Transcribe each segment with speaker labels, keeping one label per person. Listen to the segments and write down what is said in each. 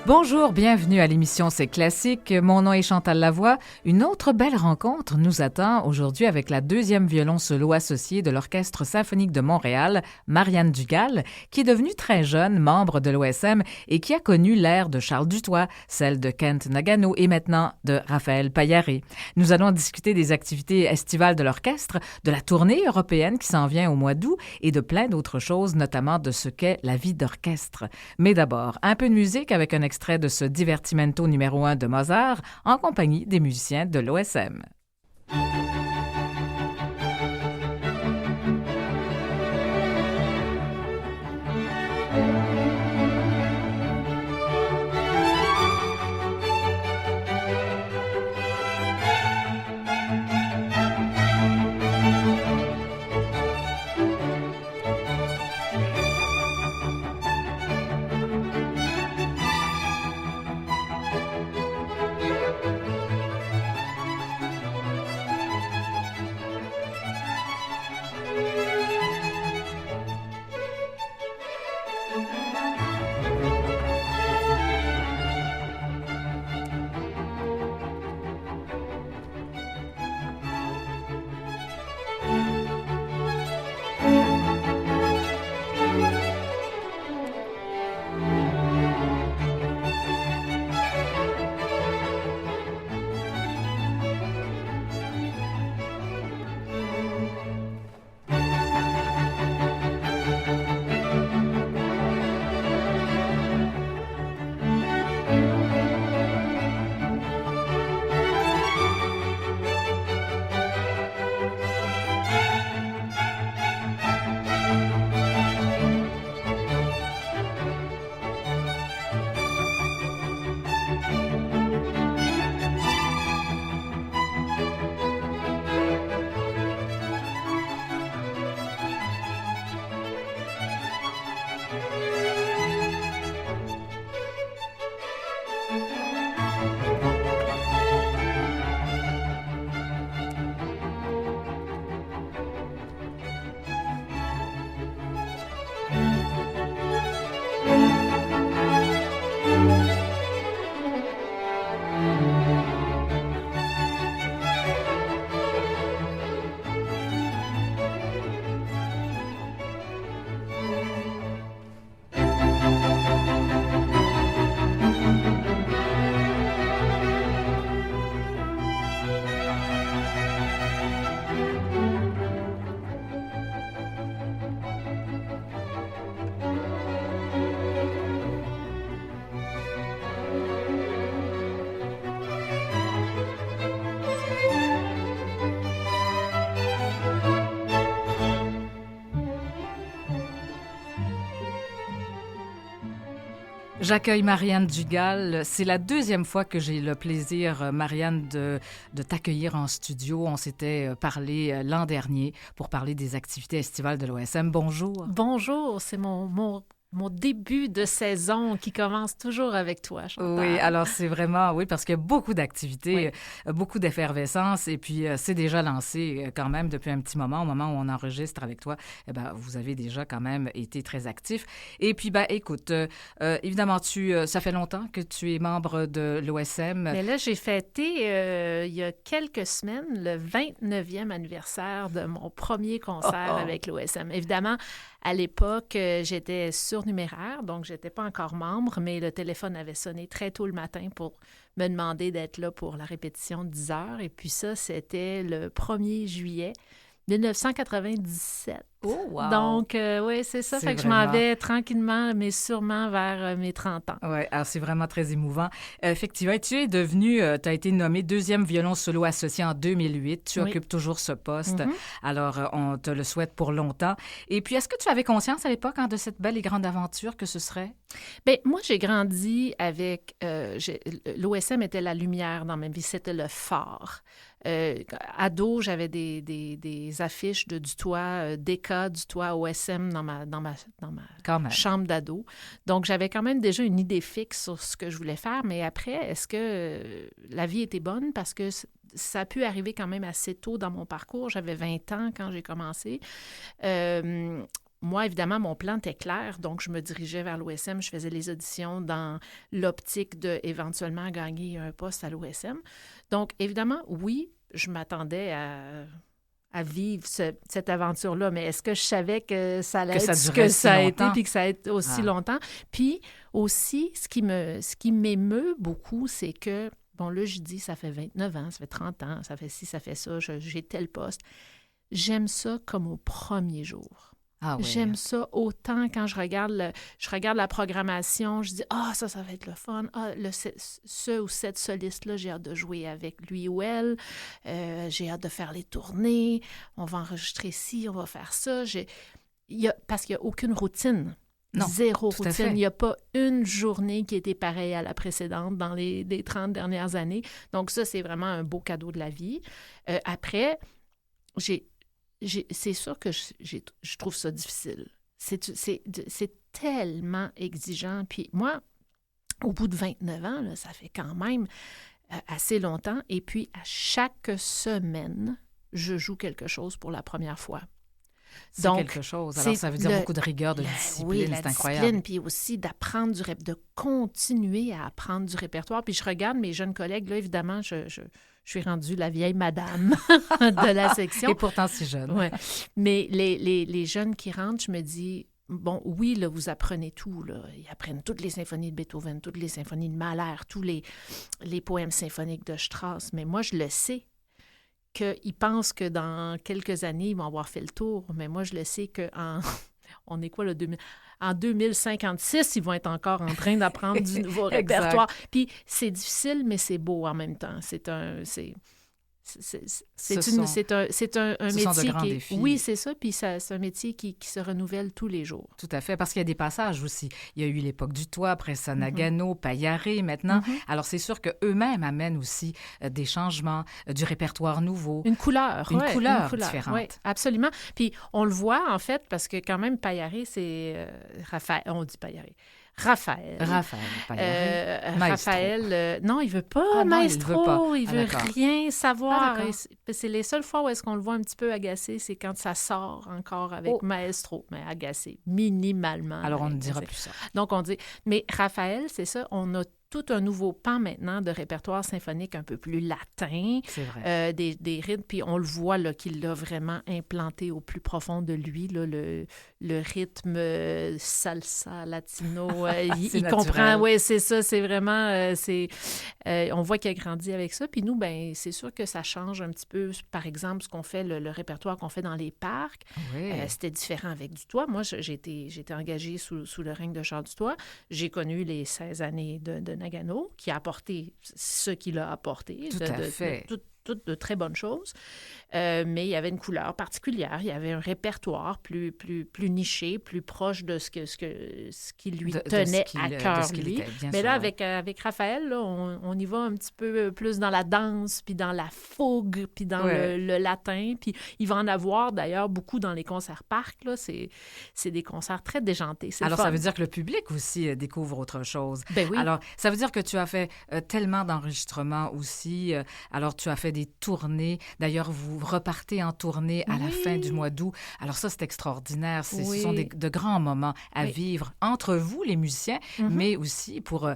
Speaker 1: Bonjour, bienvenue à l'émission C'est classique. Mon nom est Chantal Lavoie. Une autre belle rencontre nous attend aujourd'hui avec la deuxième violon solo associée de l'Orchestre symphonique de Montréal, Marianne Dugal, qui est devenue très jeune membre de l'OSM et qui a connu l'ère de Charles Dutoit, celle de Kent Nagano et maintenant de Raphaël Paillaré. Nous allons discuter des activités estivales de l'orchestre, de la tournée européenne qui s'en vient au mois d'août et de plein d'autres choses, notamment de ce qu'est la vie d'orchestre. Mais d'abord, un peu de musique avec un extrait de ce Divertimento numéro 1 de Mozart en compagnie des musiciens de l'OSM. J'accueille Marianne Dugal. C'est la deuxième fois que j'ai le plaisir, Marianne, de t'accueillir en studio. On s'était parlé l'an dernier pour parler des activités estivales de l'OSM. Bonjour.
Speaker 2: Bonjour, c'est mon début de saison qui commence toujours avec toi, Chantal.
Speaker 1: Oui, alors c'est vraiment, oui, parce qu'il y a beaucoup d'activités,
Speaker 2: oui.
Speaker 1: Beaucoup d'effervescence et puis c'est déjà lancé quand même depuis un petit moment. Au moment où on enregistre avec toi, eh bien, vous avez déjà quand même été très actif. Et puis, ben, écoute, évidemment, ça fait longtemps que tu es membre de l'OSM.
Speaker 2: Mais là, j'ai fêté il y a quelques semaines le 29e anniversaire de mon premier concert avec l'OSM. Évidemment, à l'époque, j'étais surnuméraire, donc je n'étais pas encore membre, mais le téléphone avait sonné très tôt le matin pour me demander d'être là pour la répétition de 10 heures. Et puis ça, c'était le 1er juillet 1997.
Speaker 1: Oh, wow!
Speaker 2: Donc, oui, c'est ça. Fait que je m'en vais tranquillement, mais sûrement vers mes 30 ans.
Speaker 1: Oui, alors c'est vraiment très émouvant. Effectivement, tu es devenu, tu as été nommé deuxième violon solo associé en 2008. Tu occupes toujours ce poste. Mm-hmm. Alors, on te le souhaite pour longtemps. Et puis, est-ce que tu avais conscience à l'époque de cette belle et grande aventure que ce serait?
Speaker 2: Bien, moi, j'ai grandi avec... l'OSM était la lumière dans ma vie. C'était le phare. Ado, j'avais des affiches de Dutoit, DK, Dutoit, OSM dans ma chambre d'ado. Donc, j'avais quand même déjà une idée fixe sur ce que je voulais faire. Mais après, est-ce que la vie était bonne? Parce que ça a pu arriver quand même assez tôt dans mon parcours. J'avais 20 ans quand j'ai commencé. moi, évidemment, mon plan était clair, donc je me dirigeais vers l'OSM, je faisais les auditions dans l'optique de éventuellement gagner un poste à l'OSM. Donc, évidemment, oui, je m'attendais à vivre cette aventure-là, mais est-ce que je savais que ça allait être ce que ça a été, puis que ça allait être aussi longtemps? Puis aussi, ce qui m'émeut beaucoup, c'est que, bon, là, je dis, ça fait 29 ans, ça fait 30 ans, ça fait ci, ça fait ça, j'ai tel poste. J'aime ça comme au premier jour.
Speaker 1: Ah oui.
Speaker 2: J'aime ça autant quand je regarde la programmation, je dis « Ah, ça va être le fun. Ah, ce ou cette soliste-là, j'ai hâte de jouer avec lui ou elle. J'ai hâte de faire les tournées. On va enregistrer ci, on va faire ça. » Parce qu'il n'y a aucune routine.
Speaker 1: Non,
Speaker 2: zéro routine. Il n'y a pas une journée qui était pareille à la précédente dans les 30 dernières années. Donc ça, c'est vraiment un beau cadeau de la vie. Après, c'est sûr que je trouve ça difficile. C'est tellement exigeant. Puis moi, au bout de 29 ans, là, ça fait quand même assez longtemps. Et puis, à chaque semaine, je joue quelque chose pour la première fois.
Speaker 1: Donc, quelque chose. Alors, ça veut dire beaucoup de rigueur, de discipline.
Speaker 2: Oui,
Speaker 1: c'est incroyable.
Speaker 2: Discipline, puis aussi d'apprendre de continuer à apprendre du répertoire. Puis je regarde mes jeunes collègues, là, évidemment, je suis rendue la vieille madame de la section.
Speaker 1: Et pourtant si jeune.
Speaker 2: Ouais. Mais les jeunes qui rentrent, je me dis, bon, oui, là, vous apprenez tout, là. Ils apprennent toutes les symphonies de Beethoven, toutes les symphonies de Mahler, tous les poèmes symphoniques de Strauss. Mais moi, je le sais qu'ils pensent que dans quelques années, ils vont avoir fait le tour. Mais moi, je le sais qu'en... On est quoi, là, en 2056, ils vont être encore en train d'apprendre du nouveau répertoire. Puis c'est difficile, mais c'est beau en même temps. C'est un métier
Speaker 1: de grands défis.
Speaker 2: Oui, c'est ça. Puis c'est un métier qui se renouvelle tous les jours.
Speaker 1: Tout à fait, parce qu'il y a des passages aussi. Il y a eu l'époque du toit, après ça, Nagano, Paillaré, maintenant. Alors, c'est sûr qu'eux-mêmes amènent aussi des changements, du répertoire nouveau.
Speaker 2: Une couleur
Speaker 1: différente.
Speaker 2: Oui, absolument. Puis, on le voit, en fait, parce que quand même, Paillaré, c'est Raphaël. On dit Paillaré. Raphaël, non, il veut pas, maestro. Il veut rien savoir. C'est les seules fois où est-ce qu'on le voit un petit peu agacé, c'est quand ça sort encore avec maestro, mais agacé, minimalement.
Speaker 1: Alors, on ne dira plus ça.
Speaker 2: Donc, on dit... Mais Raphaël, c'est ça, on a tout un nouveau pan maintenant de répertoire symphonique un peu plus latin.
Speaker 1: C'est vrai.
Speaker 2: Des rythmes, puis on le voit là, qu'il l'a vraiment implanté au plus profond de lui, là, le rythme salsa, latino. il comprend, oui, c'est ça, c'est vraiment... on voit qu'il a grandi avec ça. Puis nous, ben c'est sûr que ça change un petit peu, par exemple, ce qu'on fait, le répertoire qu'on fait dans les parcs.
Speaker 1: Oui.
Speaker 2: C'était différent avec Dutoit. Moi, j'ai été engagée sous le règne de Charles Dutoit. J'ai connu les 16 années de Nagano, qui a apporté ce qu'il a apporté.
Speaker 1: Tout à fait.
Speaker 2: Toutes de très bonnes choses, mais il y avait une couleur particulière, il y avait un répertoire plus niché, plus proche de ce qui lui tenait à cœur, lui. Mais là, avec Raphaël, là, on y va un petit peu plus dans la danse, puis dans la fougue, puis dans le latin, puis il va en avoir d'ailleurs beaucoup dans les concerts parcs, là, c'est des concerts très déjantés.
Speaker 1: Alors, ça veut dire que le public aussi découvre autre chose.
Speaker 2: Ben oui.
Speaker 1: Alors, ça veut dire que tu as fait tellement d'enregistrements aussi, alors tu as fait des tournées. D'ailleurs, vous repartez en tournée à la fin du mois d'août. Alors ça, c'est extraordinaire. Ce sont de grands moments à vivre entre vous, les musiciens, mais aussi pour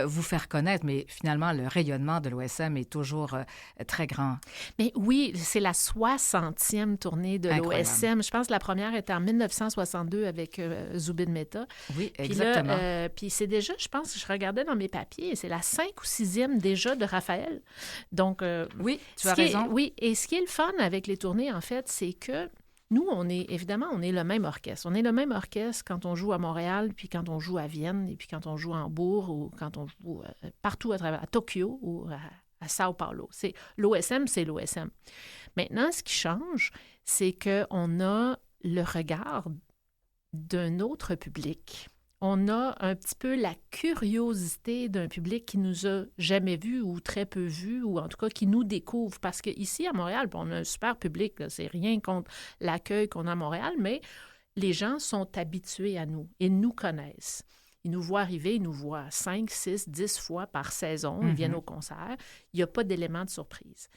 Speaker 1: vous faire connaître. Mais finalement, le rayonnement de l'OSM est toujours très grand.
Speaker 2: Mais oui, c'est la 60e tournée de l'OSM. Je pense que la première était en 1962 avec Zubin Mehta.
Speaker 1: Oui, exactement.
Speaker 2: Puis c'est déjà, je pense, je regardais dans mes papiers, c'est la 5 ou 6e déjà de Raphaël. Donc,
Speaker 1: oui, tu as raison.
Speaker 2: Oui, et ce qui est le fun avec les tournées, en fait, c'est que nous, on est le même orchestre. On est le même orchestre quand on joue à Montréal, puis quand on joue à Vienne, et puis quand on joue à Hambourg, ou quand on joue partout à Tokyo ou à Sao Paulo. L'OSM, c'est l'OSM. Maintenant, ce qui change, c'est qu'on a le regard d'un autre public. On a un petit peu la curiosité d'un public qui nous a jamais vus ou très peu vus, ou en tout cas qui nous découvre. Parce qu'ici, à Montréal, on a un super public, là, c'est rien contre l'accueil qu'on a à Montréal, mais les gens sont habitués à nous et nous connaissent. Ils nous voient arriver, ils nous voient 5, 6, 10 fois par saison, ils viennent au concert. Il n'y a pas d'élément de surprise.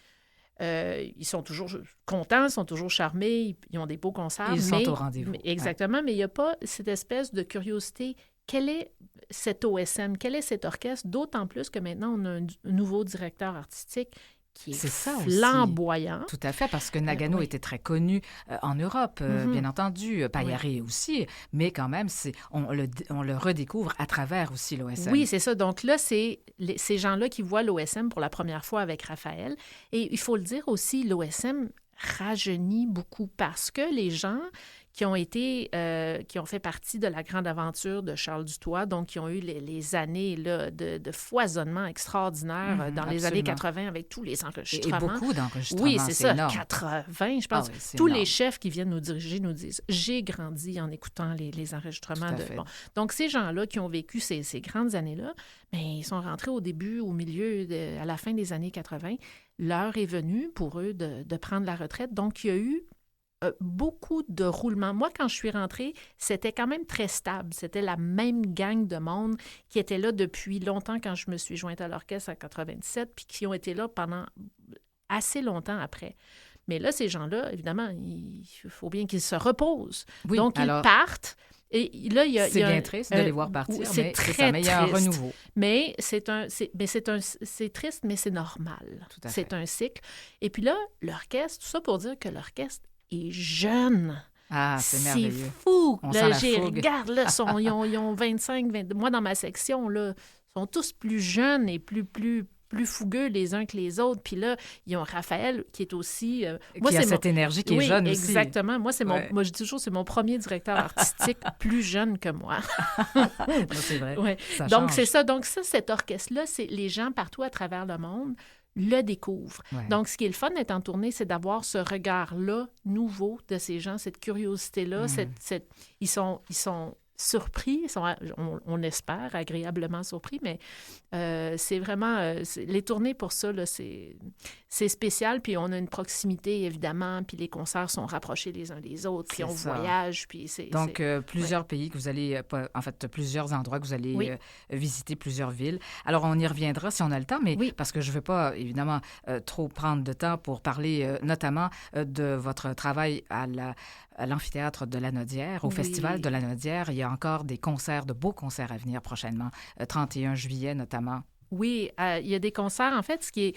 Speaker 2: Ils sont toujours contents, ils sont toujours charmés, ils ont des beaux concerts.
Speaker 1: Ils sont au rendez-vous.
Speaker 2: Exactement, mais il n'y a pas cette espèce de curiosité. Quel est cet OSM? Quel est cet orchestre? D'autant plus que maintenant, on a un nouveau directeur artistique qui est flamboyant.
Speaker 1: Tout à fait, parce que Nagano était très connu en Europe, bien entendu, Paillare aussi, mais quand même, on le redécouvre à travers aussi l'OSM.
Speaker 2: Oui, c'est ça. Donc là, c'est ces gens-là qui voient l'OSM pour la première fois avec Raphaël. Et il faut le dire aussi, l'OSM rajeunit beaucoup parce que les gens qui ont fait partie de la grande aventure de Charles Dutoit, donc qui ont eu les années là, de foisonnement extraordinaire dans les années 80 avec tous les enregistrements.
Speaker 1: Et beaucoup d'enregistrements,
Speaker 2: oui, c'est ça,
Speaker 1: énorme.
Speaker 2: 80, je pense. Tous les chefs qui viennent nous diriger nous disent « J'ai grandi en écoutant les enregistrements. » Donc, ces gens-là qui ont vécu ces grandes années-là, mais ils sont rentrés au début, au milieu, à la fin des années 80. L'heure est venue pour eux de prendre la retraite. Donc, il y a eu beaucoup de roulements. Moi, quand je suis rentrée, c'était quand même très stable. C'était la même gang de monde qui était là depuis longtemps quand je me suis jointe à l'orchestre en 97, puis qui ont été là pendant assez longtemps après. Mais là, ces gens-là, évidemment, il faut bien qu'ils se reposent.
Speaker 1: Oui,
Speaker 2: donc, ils partent. Et là,
Speaker 1: c'est bien triste de les voir partir, mais c'est ça, mais il y a un renouveau.
Speaker 2: Mais c'est triste, mais c'est normal. C'est un cycle. Et puis là, l'orchestre, tout ça pour dire que l'orchestre est jeune.
Speaker 1: Ah, c'est merveilleux.
Speaker 2: C'est fou.
Speaker 1: On
Speaker 2: là,
Speaker 1: sent la fougue.
Speaker 2: Regarde, là, ils ont 25, 22. Moi, dans ma section, là, ils sont tous plus jeunes et plus fougueux les uns que les autres. Puis là, ils ont Raphaël, qui est aussi...
Speaker 1: qui a cette énergie qui est jeune aussi.
Speaker 2: Exactement. Moi, moi, je dis toujours, c'est mon premier directeur artistique plus jeune que moi.
Speaker 1: C'est vrai.
Speaker 2: Ouais.
Speaker 1: Ça
Speaker 2: Donc,
Speaker 1: change.
Speaker 2: c'est ça. Donc, cet orchestre-là, c'est les gens partout à travers le monde le découvrent.
Speaker 1: Ouais.
Speaker 2: Donc, ce qui est le fun d'être en tournée, c'est d'avoir ce regard-là nouveau de ces gens, cette curiosité-là. Ils sont surpris, on espère, agréablement surpris, mais c'est vraiment... les tournées, pour ça, là, c'est spécial, puis on a une proximité, évidemment, puis les concerts sont rapprochés les uns des autres, puis on voyage, puis c'est...
Speaker 1: Donc, plusieurs pays que vous allez... En fait, plusieurs endroits que vous allez visiter, plusieurs villes. Alors, on y reviendra si on a le temps, mais parce que je ne veux pas, évidemment, trop prendre de temps pour parler notamment de votre travail à l'amphithéâtre de Lanaudière, au Festival de Lanaudière. Il y a encore des concerts, de beaux concerts à venir prochainement, 31 juillet notamment.
Speaker 2: Oui, il y a des concerts. En fait, ce qui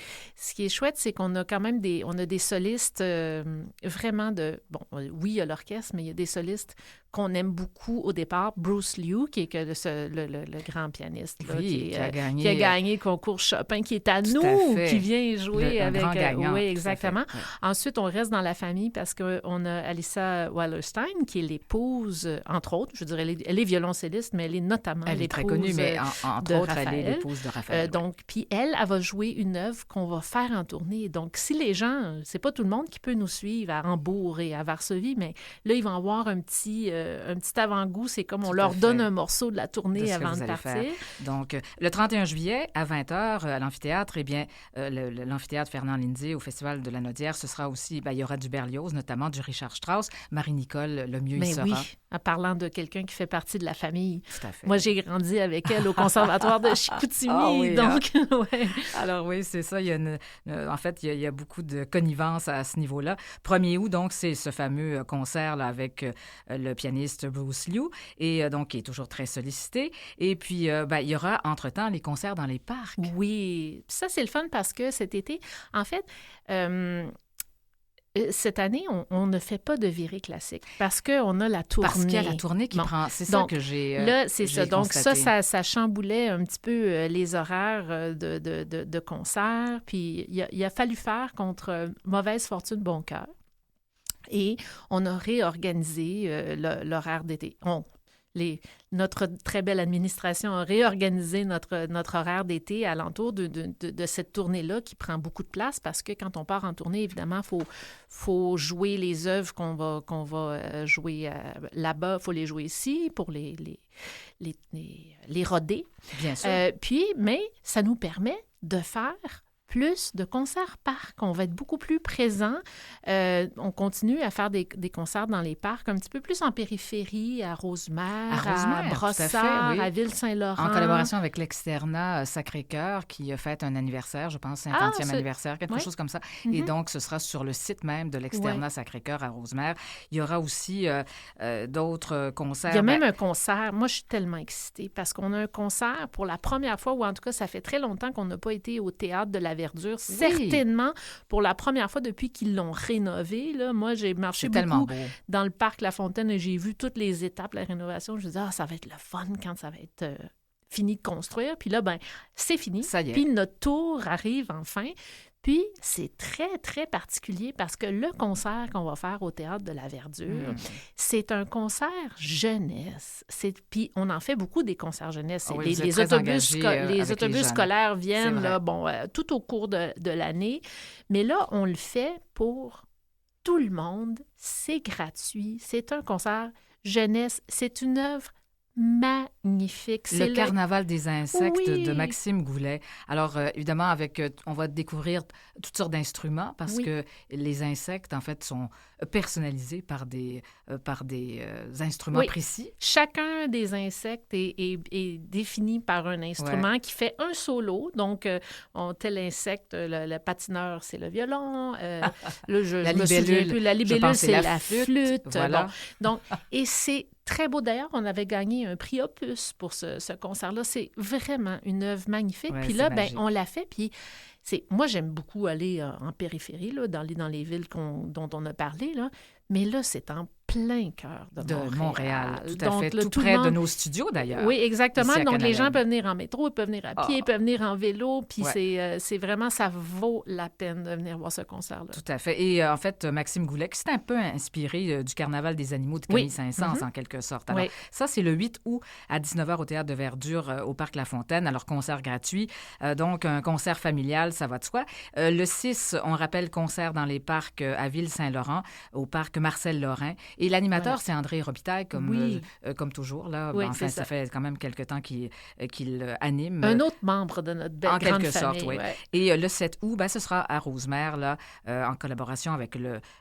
Speaker 2: est chouette, c'est qu'on a quand même des solistes vraiment de... Bon, oui, il y a l'orchestre, mais il y a des solistes qu'on aime beaucoup au départ. Bruce Liu, qui est le grand pianiste, là, qui a gagné le concours Chopin, qui est à nous, qui vient jouer avec...
Speaker 1: grand gagnant,
Speaker 2: oui, exactement.
Speaker 1: Oui.
Speaker 2: Ensuite, on reste dans la famille parce qu'on a Alissa Wallerstein, qui est l'épouse, entre autres, je dirais, elle est violoncelliste, mais elle est notamment l'épouse.
Speaker 1: Elle est très connue, mais entre autres, elle est l'épouse de Raphaël.
Speaker 2: Donc, puis elle va jouer une œuvre qu'on va faire en tournée. Donc, si les gens, c'est pas tout le monde qui peut nous suivre à Hambourg et à Varsovie, mais là, ils vont avoir un petit avant-goût. C'est comme on leur donne un morceau de la tournée avant de partir.
Speaker 1: Faire. Donc, le 31 juillet, à 20h, à l'amphithéâtre, eh bien, l'amphithéâtre Fernand Lindsay au Festival de Lanaudière, ce sera aussi, il y aura du Berlioz, notamment du Richard Strauss. Marie-Nicole, le mieux il sera.
Speaker 2: Oui, en parlant de quelqu'un qui fait partie de la famille.
Speaker 1: Tout à fait.
Speaker 2: Moi, j'ai grandi avec elle au Conservatoire de Chicoutimi, donc...
Speaker 1: Alors oui, c'est ça. En fait, il y a beaucoup de connivence à ce niveau-là. 1er août, donc, c'est ce fameux concert là, avec le pianiste Bruce Liu, et donc, qui est toujours très sollicité. Et puis, il y aura, entre-temps, les concerts dans les parcs.
Speaker 2: Oui. Ça, c'est le fun parce que cet été, en fait... cette année, on ne fait pas de virée classique parce qu'on a la tournée.
Speaker 1: Parce qu'il y a la tournée qui prend... C'est ça que j'ai
Speaker 2: là, c'est ça. Donc,
Speaker 1: constaté.
Speaker 2: ça chamboulait un petit peu les horaires de concert. Puis, il a fallu faire contre mauvaise fortune, bon cœur. Et on a réorganisé l'horaire d'été. Notre très belle administration a réorganisé notre horaire d'été alentour de cette tournée-là qui prend beaucoup de place parce que quand on part en tournée, évidemment, faut jouer les œuvres qu'on va jouer là-bas. Il faut les jouer ici pour les roder.
Speaker 1: Bien sûr.
Speaker 2: Mais ça nous permet de faire plus de concerts parcs. On va être beaucoup plus présents. On continue à faire des concerts dans les parcs, un petit peu plus en périphérie, à Rosemère, à Brossard,
Speaker 1: oui.
Speaker 2: à Ville-Saint-Laurent.
Speaker 1: En collaboration avec l'Externat Sacré-Cœur qui fête un anniversaire, je pense, 50e anniversaire, quelque chose comme ça. Et donc, ce sera sur le site même de l'Externat Sacré-Cœur à Rosemère. Il y aura aussi d'autres concerts.
Speaker 2: Il y a même un concert. Moi, je suis tellement excitée parce qu'on a un concert pour la première fois, ou en tout cas, ça fait très longtemps qu'on n'a pas été au Théâtre de la Verdure. Certainement pour la première fois depuis qu'ils l'ont rénové. Là. Moi, j'ai marché beaucoup dans le parc La Fontaine et j'ai vu toutes les étapes de la rénovation. Je me disais, ça va être le fun quand ça va être fini de construire. Puis là, c'est fini.
Speaker 1: Ça y est.
Speaker 2: Puis notre tour arrive enfin. Puis, c'est très, très particulier parce que le concert qu'on va faire au Théâtre de la Verdure, c'est un concert jeunesse. Puis, on en fait beaucoup des concerts jeunesse. Les autobus scolaires viennent tout au cours de l'année. Mais là, on le fait pour tout le monde. C'est gratuit. C'est un concert jeunesse. C'est une œuvre magnifique.
Speaker 1: C'est le Carnaval des insectes de Maxime Goulet. Alors, évidemment, on va découvrir toutes sortes d'instruments parce que les insectes, en fait, sont personnalisés par des instruments précis.
Speaker 2: Chacun des insectes est défini par un instrument qui fait un solo. Donc, tel insecte, le patineur, c'est le violon.
Speaker 1: La libellule,
Speaker 2: c'est la flûte.
Speaker 1: Voilà.
Speaker 2: Donc, et c'est très beau. D'ailleurs, on avait gagné un prix Opus pour ce concert-là. C'est vraiment une œuvre magnifique. Puis là, on l'a fait. Puis moi, j'aime beaucoup aller en périphérie, là, dans les villes dont on a parlé. Là. Mais là, c'est en plein cœur de
Speaker 1: Montréal. Tout à fait. Tout près de nos studios, d'ailleurs.
Speaker 2: Oui, exactement. Donc, les gens peuvent venir en métro, ils peuvent venir à pied, ils peuvent venir en vélo. Puis c'est vraiment, ça vaut la peine de venir voir ce concert-là.
Speaker 1: Tout à fait. Et en fait, Maxime Goulet, qui s'est un peu inspiré du Carnaval des animaux de Camille Saint-Saëns, en quelque sorte. Alors, ça, c'est le 8 août à 19h au Théâtre de Verdure au Parc La Fontaine. Alors, concert gratuit. Donc, un concert familial, ça va de soi. Le 6, on rappelle, concert dans les parcs à Ville-Saint-Laurent, au parc Marcel Lorrain. Et l'animateur, c'est André Robitaille, comme toujours. Là. Ça fait quand même quelque temps qu'il anime.
Speaker 2: Un autre membre de notre belle grande famille. En quelque sorte, oui.
Speaker 1: Et le 7 août, ce sera à Rosemère, là, en collaboration avec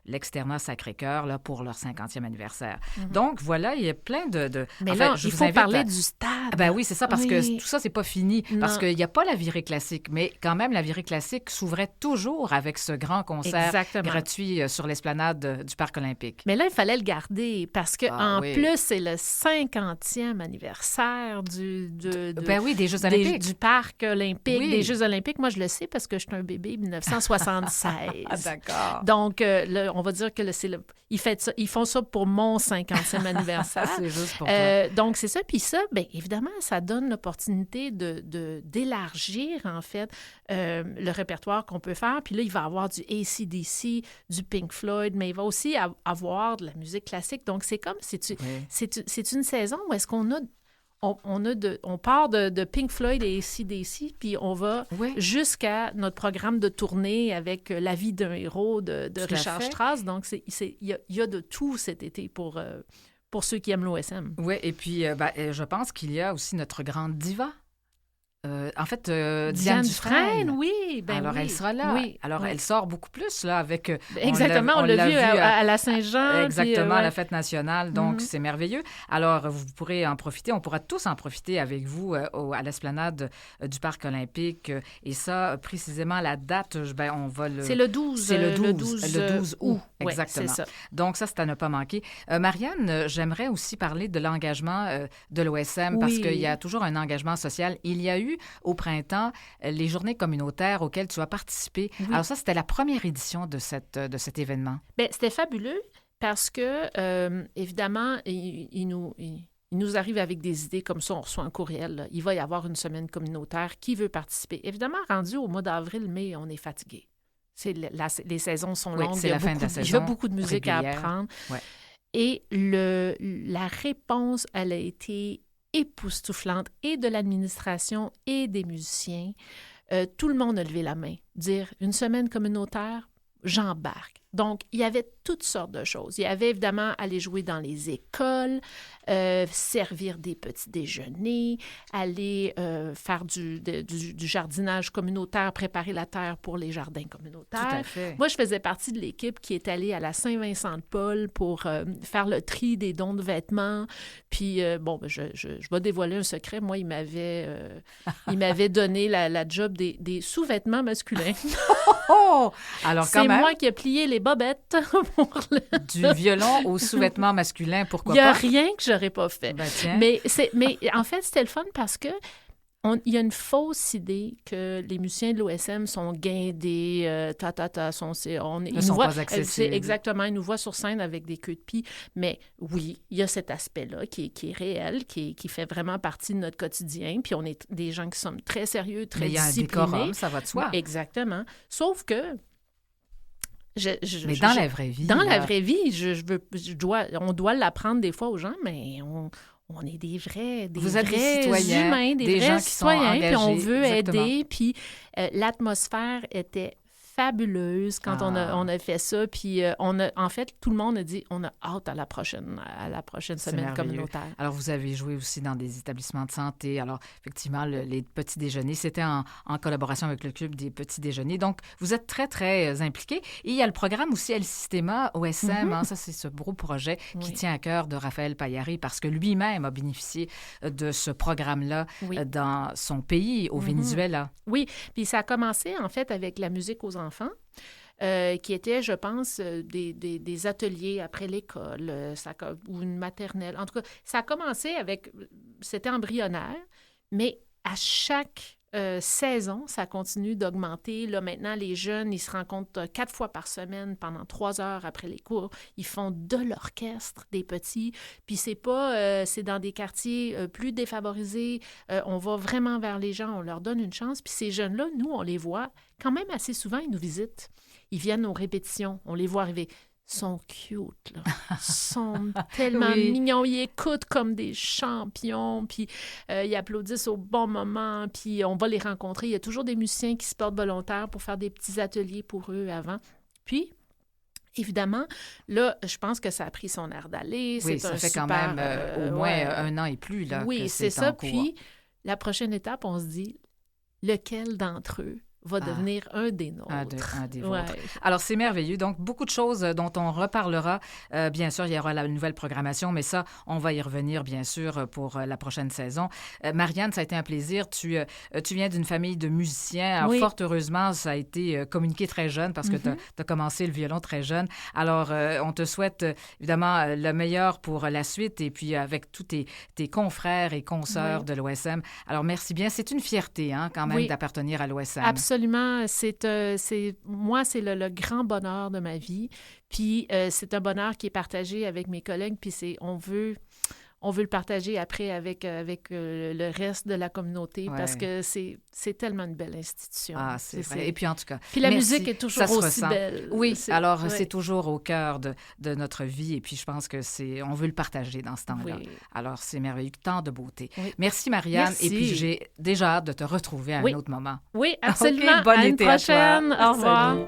Speaker 1: l'Externat Sacré-Cœur là, pour leur 50e anniversaire. Donc, voilà, il y a plein de...
Speaker 2: Mais là, il faut parler du stade.
Speaker 1: Oui, c'est ça, parce que tout ça, c'est pas fini. Parce qu'il n'y a pas la virée classique, mais quand même, la virée classique s'ouvrait toujours avec ce grand concert gratuit sur l'esplanade du Parc olympique.
Speaker 2: Mais là, il fallait le garder parce qu'en plus, c'est le 50e anniversaire des Jeux olympiques. Du Parc olympique, des Jeux olympiques. Moi, je le sais parce que je suis un bébé 1976.
Speaker 1: D'accord.
Speaker 2: Donc, on va dire que ils font ça pour mon 50e anniversaire.
Speaker 1: C'est juste pour toi.
Speaker 2: Donc, c'est ça. Puis ça, bien évidemment, ça donne l'opportunité d'élargir, en fait, le répertoire qu'on peut faire. Puis là, il va y avoir du AC/DC, du Pink Floyd, mais il va aussi avoir de la musique classique. Donc, c'est comme, c'est une saison où est-ce qu'on a... On part de Pink Floyd et AC/DC, puis on va jusqu'à notre programme de tournée avec La vie d'un héros de Richard Strauss. Donc, il y a de tout cet été pour ceux qui aiment l'OSM.
Speaker 1: Oui, et puis je pense qu'il y a aussi notre grande diva. En fait, Diane Dufresne.
Speaker 2: Oui.
Speaker 1: Elle sera là.
Speaker 2: Oui,
Speaker 1: elle sort beaucoup plus là avec...
Speaker 2: Exactement, on l'a vu à la Saint-Jean.
Speaker 1: Exactement, à la fête nationale. Donc, c'est merveilleux. Alors, vous pourrez en profiter. On pourra tous en profiter avec vous à l'esplanade du Parc olympique. Et ça, précisément, la date, on va le...
Speaker 2: C'est le 12.
Speaker 1: C'est le 12 août. Exactement.
Speaker 2: Ouais, c'est ça.
Speaker 1: Donc, ça, c'est à ne pas manquer. Marianne, j'aimerais aussi parler de l'engagement de l'OSM parce qu'il y a toujours un engagement social. Il y a eu au printemps les journées communautaires auxquelles tu as participé. Oui. Alors ça, c'était la première édition de cet événement.
Speaker 2: Bien, c'était fabuleux parce que, évidemment, il nous arrive avec des idées comme ça, on reçoit un courriel. Là. Il va y avoir une semaine communautaire. Qui veut participer? Évidemment, rendu au mois d'avril-mai, on est fatigué. Les saisons sont longues.
Speaker 1: C'est la fin de la saison.
Speaker 2: Il y a beaucoup de musique à apprendre.
Speaker 1: Ouais.
Speaker 2: Et la réponse, elle a été époustouflante et de l'administration et des musiciens. Tout le monde a levé la main. Dire une semaine communautaire, j'embarque. Donc, il y avait toutes sortes de choses. Il y avait évidemment aller jouer dans les écoles, servir des petits déjeuners, aller faire du jardinage communautaire, préparer la terre pour les jardins communautaires.
Speaker 1: Tout à fait.
Speaker 2: Moi, je faisais partie de l'équipe qui est allée à la Saint-Vincent-de-Paul pour faire le tri des dons de vêtements. Puis, je vais dévoiler un secret. Moi, il m'avait donné la job des sous-vêtements masculins.
Speaker 1: Oh! Alors, quand même...
Speaker 2: C'est moi qui ai plié les bobettes.
Speaker 1: Du violon au sous-vêtement masculin, pourquoi pas?
Speaker 2: Il n'y a rien que j'aurais pas fait.
Speaker 1: Ben, tiens.
Speaker 2: Mais en fait, c'était le fun parce que il y a une fausse idée que les musiciens de l'OSM sont guindés,
Speaker 1: Ils sont pas accessibles.
Speaker 2: Exactement, ils nous voient sur scène avec des queues de pie. Mais oui, il y a cet aspect-là qui est réel, qui fait vraiment partie de notre quotidien. Puis on est des gens qui sommes très sérieux, très disciplinés.
Speaker 1: Mais il y a un décorum, ça va de soi.
Speaker 2: Exactement. Sauf que
Speaker 1: mais dans la vraie vie.
Speaker 2: Dans la vraie vie, on doit l'apprendre des fois aux gens, mais on est des vrais
Speaker 1: citoyens,
Speaker 2: humains, des vrais
Speaker 1: gens qui
Speaker 2: citoyens,
Speaker 1: sont engagés,
Speaker 2: puis on veut
Speaker 1: exactement.
Speaker 2: aider. Puis l'atmosphère était fabuleuse quand on a fait ça. Puis en fait, tout le monde a dit on a hâte à la prochaine semaine communautaire.
Speaker 1: Alors, vous avez joué aussi dans des établissements de santé. Alors, effectivement, les petits déjeuners, c'était en collaboration avec le Club des petits déjeuners. Donc, vous êtes très, très impliqués. Et il y a le programme aussi El Sistema OSM. Ça, c'est ce gros projet qui tient à cœur de Raphaël Paillari parce que lui-même a bénéficié de ce programme-là dans son pays, au Venezuela.
Speaker 2: Oui, puis ça a commencé, en fait, avec la musique aux enfants, qui était, je pense, des ateliers après l'école ou une maternelle. En tout cas, ça a commencé c'était embryonnaire, mais à chaque saison, ça continue d'augmenter. Là, maintenant, les jeunes, ils se rencontrent 4 fois par semaine pendant 3 heures après les cours. Ils font de l'orchestre, des petits. Puis c'est dans des quartiers plus défavorisés. On va vraiment vers les gens, on leur donne une chance. Puis ces jeunes-là, nous, on les voit quand même assez souvent, ils nous visitent. Ils viennent aux répétitions, on les voit arriver. Ils sont cute, là. Ils sont tellement mignons. Ils écoutent comme des champions, puis ils applaudissent au bon moment, puis on va les rencontrer. Il y a toujours des musiciens qui se portent volontaires pour faire des petits ateliers pour eux avant. Puis, évidemment, là, je pense que ça a pris son air d'aller.
Speaker 1: Oui, ça fait quand même au moins 1 an et plus, là, que c'est ça.
Speaker 2: Puis, la prochaine étape, on se dit, lequel d'entre eux va devenir un des nôtres.
Speaker 1: Un des vôtres. Alors, c'est merveilleux. Donc, beaucoup de choses dont on reparlera. Bien sûr, il y aura la nouvelle programmation, mais ça, on va y revenir, bien sûr, pour la prochaine saison. Marianne, ça a été un plaisir. Tu viens d'une famille de musiciens. Alors, fort heureusement, ça a été communiqué très jeune parce que tu as commencé le violon très jeune. Alors, on te souhaite, évidemment, le meilleur pour la suite et puis avec tous tes confrères et consoeurs de l'OSM. Alors, merci bien. C'est une fierté, quand même, d'appartenir à l'OSM.
Speaker 2: Absolument. Moi, c'est le grand bonheur de ma vie. Puis c'est un bonheur qui est partagé avec mes collègues. Puis on veut le partager après avec le reste de la communauté parce que c'est tellement une belle institution.
Speaker 1: Ah, c'est vrai. Et puis en tout cas,
Speaker 2: puis la musique est toujours aussi belle.
Speaker 1: Oui, c'est toujours au cœur de notre vie. Et puis je pense que on veut le partager dans ce temps-là. Oui. Alors c'est merveilleux, tant de beauté. Oui. Merci Marianne. Merci. Et puis j'ai déjà hâte de te retrouver à un autre moment.
Speaker 2: Oui, absolument.
Speaker 1: Okay, bon
Speaker 2: à
Speaker 1: été
Speaker 2: une prochaine.
Speaker 1: À toi.
Speaker 2: Au revoir.
Speaker 1: Salut.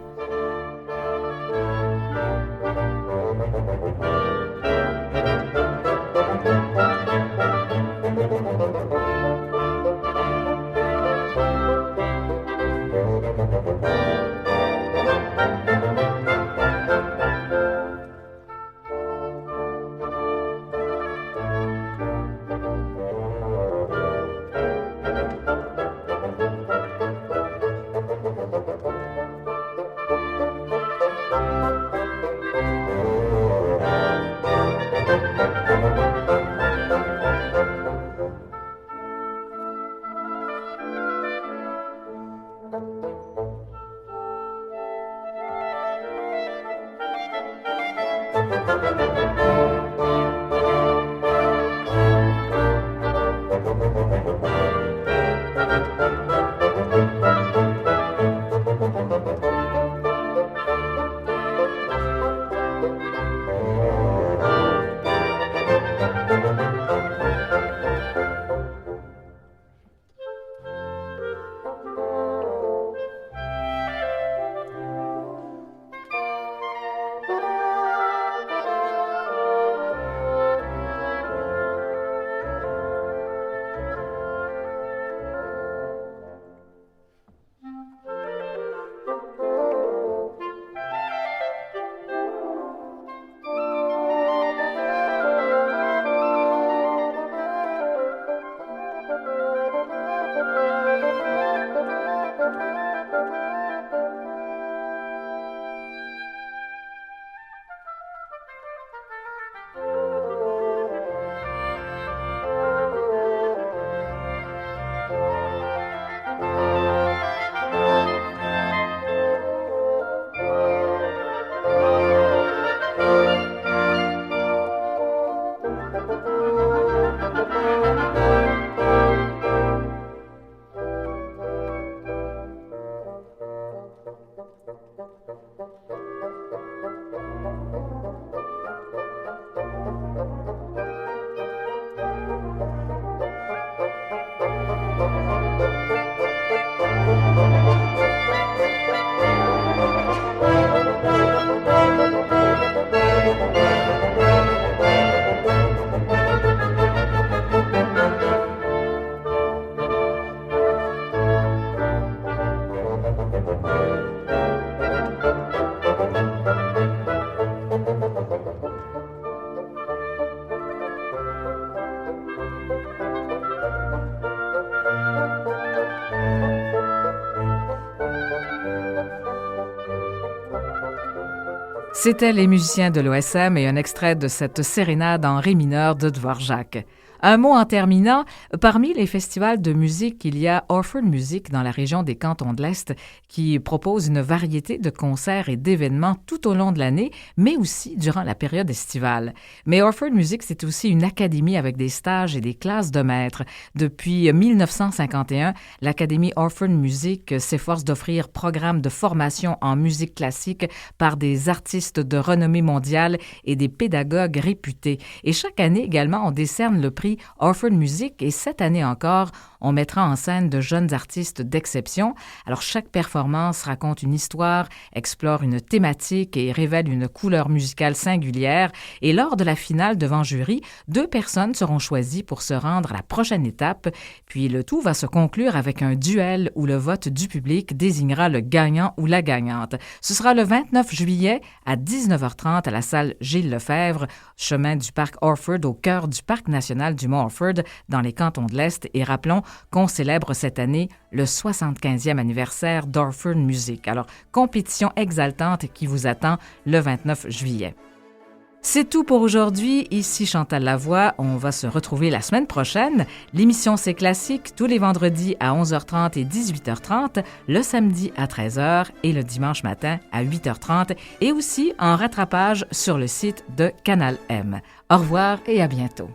Speaker 1: C'était les musiciens de l'OSM et un extrait de cette sérénade en ré mineur de Dvorak. Un mot en terminant, parmi les festivals de musique, il y a Orford Music dans la région des Cantons de l'Est qui propose une variété de concerts et d'événements tout au long de l'année, mais aussi durant la période estivale. Mais Orford Music, c'est aussi une académie avec des stages et des classes de maîtres. Depuis 1951, l'Académie Orford Music s'efforce d'offrir programmes de formation en musique classique par des artistes de renommée mondiale et des pédagogues réputés. Et chaque année également, on décerne le prix Orford Music et cette année encore, on mettra en scène de jeunes artistes d'exception. Alors chaque performance raconte une histoire, explore une thématique et révèle une couleur musicale singulière. Et lors de la finale devant jury, 2 personnes seront choisies pour se rendre à la prochaine étape. Puis le tout va se conclure avec un duel où le vote du public désignera le gagnant ou la gagnante. Ce sera le 29 juillet à 19h30 à la salle Gilles Lefebvre, chemin du parc Orford au cœur du parc national du Mont-Orford dans les Cantons de l'Est. Et rappelons qu'on célèbre cette année le 75e anniversaire d'Orford Music. Alors, compétition exaltante qui vous attend le 29 juillet. C'est tout pour aujourd'hui. Ici Chantal Lavoie. On va se retrouver la semaine prochaine. L'émission C'est classique tous les vendredis à 11h30 et 18h30, le samedi à 13h et le dimanche matin à 8h30 et aussi en rattrapage sur le site de Canal M. Au revoir et à bientôt.